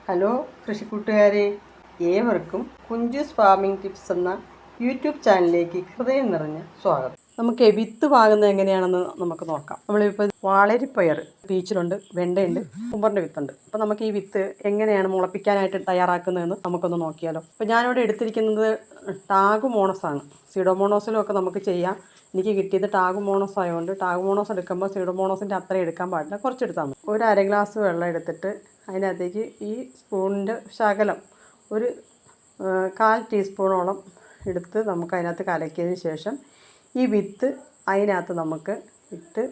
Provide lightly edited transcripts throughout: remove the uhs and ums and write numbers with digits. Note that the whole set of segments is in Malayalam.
ഹലോ കൃഷിക്കൂട്ടുകാരെ, ഏവർക്കും കുഞ്ചൂസ് ഫാമിംഗ് ടിപ്സ് എന്ന യൂട്യൂബ് ചാനലിലേക്ക് ഹൃദയം നിറഞ്ഞ സ്വാഗതം. നമുക്ക് വിത്ത് പാകുന്നത് എങ്ങനെയാണെന്ന് നമുക്ക് നോക്കാം. നമ്മളിപ്പോൾ വാളരിപ്പയർ ബീച്ചിലുണ്ട്, വെണ്ടയുണ്ട്, കുമ്പറിൻ്റെ വിത്തുണ്ട്. അപ്പോൾ നമുക്ക് ഈ വിത്ത് എങ്ങനെയാണ് മുളപ്പിക്കാനായിട്ട് തയ്യാറാക്കുന്നതെന്ന് നമുക്കൊന്ന് നോക്കിയാലോ. അപ്പോൾ ഞാനിവിടെ എടുത്തിരിക്കുന്നത് ടാഗുമോണസാണ്. സീഡോമോണോസിലും ഒക്കെ നമുക്ക് ചെയ്യാം. എനിക്ക് കിട്ടിയത് ടാഗുമോണോസ് ആയതുകൊണ്ട് ടാഗുമോണോസ് എടുക്കുമ്പോൾ സീഡോമോണോസിൻ്റെ അത്രയും എടുക്കാൻ പാടില്ല, കുറച്ചെടുത്താൽ മതി. ഒരു അര ഗ്ലാസ് വെള്ളം എടുത്തിട്ട് അതിനകത്തേക്ക് ഈ സ്പൂണിൻ്റെ ശകലം ഒരു 1/4 ടീസ്പൂണോളം എടുത്ത് നമുക്ക് അതിനകത്ത് കലക്കിയതിന് ശേഷം ഈ വിത്ത് അതിനകത്ത് നമുക്ക് ഇട്ട്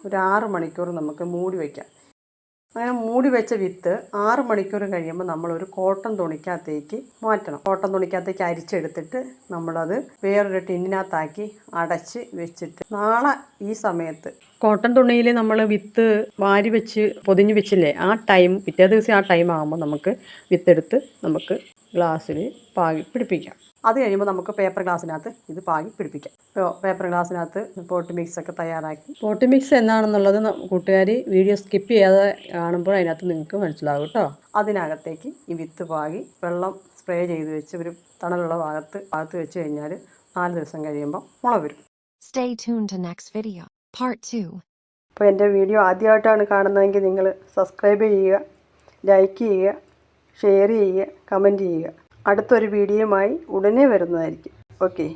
ഒരു 6 മണിക്കൂർ നമുക്ക് മൂടി വയ്ക്കാം. അങ്ങനെ മൂടി വെച്ച വിത്ത് 6 മണിക്കൂർ കഴിയുമ്പോൾ നമ്മളൊരു കോട്ടൺ തുണിക്കകത്തേക്ക് മാറ്റണം. കോട്ടൺ തുണിക്കകത്തേക്ക് അരിച്ചെടുത്തിട്ട് നമ്മളത് വേറൊരു ടിന്നിനകത്താക്കി അടച്ച് വെച്ചിട്ട് നാളെ ഈ സമയത്ത് കോട്ടൺ തുണിയിൽ നമ്മൾ വിത്ത് വാരി വെച്ച് പൊതിഞ്ഞ് വെച്ചില്ലേ, ആ ടൈം പിറ്റേ ദിവസം ആ ടൈം ആകുമ്പോൾ നമുക്ക് വിത്തെടുത്ത് നമുക്ക് ഗ്ലാസ്സിൽ പാകി പിടിപ്പിക്കാം. അത് കഴിയുമ്പോൾ നമുക്ക് പേപ്പർ ഗ്ലാസ്സിനകത്ത് ഇത് പാകി പിടിപ്പിക്കാം. പേപ്പർ ഗ്ലാസ്സിനകത്ത് പോട്ട് മിക്സൊക്കെ തയ്യാറാക്കി. പോട്ട് മിക്സ് എന്താണെന്നുള്ളത് കൂട്ടുകാർ വീഡിയോ സ്കിപ്പ് ചെയ്യാതെ കാണുമ്പോൾ അതിനകത്ത് നിങ്ങൾക്ക് മനസ്സിലാകും കേട്ടോ. അതിനകത്തേക്ക് ഈ വിത്ത് പാകി വെള്ളം സ്പ്രേ ചെയ്ത് വെച്ച് ഒരു തണലുള്ള ഭാഗത്ത് വെച്ച് കഴിഞ്ഞാൽ 4 ദിവസം കഴിയുമ്പോൾ മുള വരും. Stay tuned to next video, part 2. അപ്പോൾ എൻ്റെ വീഡിയോ ആദ്യമായിട്ടാണ് കാണുന്നതെങ്കിൽ നിങ്ങൾ സബ്സ്ക്രൈബ് ചെയ്യുക, ലൈക്ക് ചെയ്യുക, ഷെയർ ചെയ്യുക, കമൻറ്റ് ചെയ്യുക. അടുത്തൊരു വീഡിയോയുമായി ഉടനെ വരുന്നതായിരിക്കും. ഓക്കെ.